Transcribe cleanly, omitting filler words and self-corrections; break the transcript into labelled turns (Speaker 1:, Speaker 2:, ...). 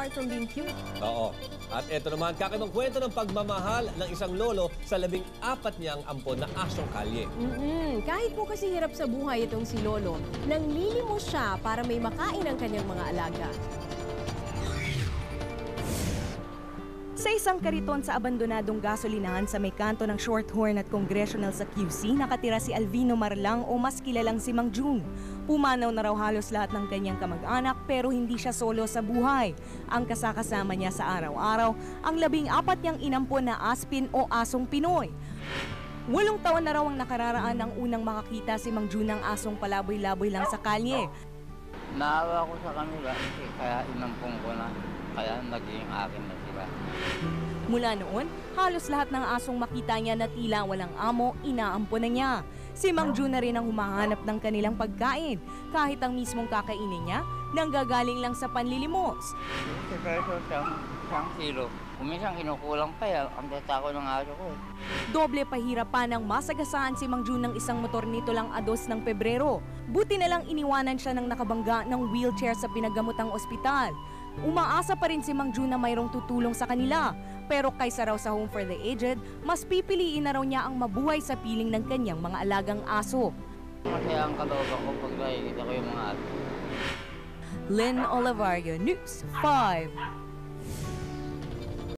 Speaker 1: apart from being cute.
Speaker 2: Oo. At ito naman, kakaibang kwento ng pagmamahal ng isang lolo sa 14 niyang ampon na asong kalye.
Speaker 1: Kahit po kasi hirap sa buhay itong si Lolo, nanglilimos siya para may makain ang kanyang mga alaga.
Speaker 3: Sa isang kariton sa abandonadong gasolinahan sa may kanto ng Shorthorn at Congressional sa QC, nakatira si Alvino Marlang o mas kilalang si Mang June. Pumanaw na raw halos lahat ng kanyang kamag-anak pero hindi siya solo sa buhay. Ang kasakasama niya sa araw-araw, ang 14 niyang inampon na aspin o asong Pinoy. 8 taon na raw ang nakararaan ng unang makakita si Mang June ng asong palaboy-laboy lang sa kalye.
Speaker 4: Naawa ko sa kanila kaya inampong ko na, kaya naging akin na sila.
Speaker 3: Mula noon, halos lahat ng asong makita niya na tila walang amo, inaampon na niya. Si Mang June na rin ang humahanap ng kanilang pagkain. Kahit ang mismong kakainin niya, nanggagaling lang sa panlilimos.
Speaker 4: Si Peso siyang kilo. Kumisang kinukulang pa yan, ang tatako ng aso ko eh.
Speaker 3: Doble pahirap pa nang masagasaan si Mang June ng isang motor nito lang 2 ng Pebrero. Buti na lang iniwanan siya ng nakabangga ng wheelchair sa pinagamotang ospital. Umaasa pa rin si Mang June na mayroong tutulong sa kanila. Pero kaysa raw sa home for the aged, mas pipiliin na raw niya ang mabuhay sa piling ng kanyang mga alagang aso.
Speaker 4: Masaya ang kalooban ko pag nakikita ko yung mga aso.
Speaker 3: Lynn Olivario, News 5.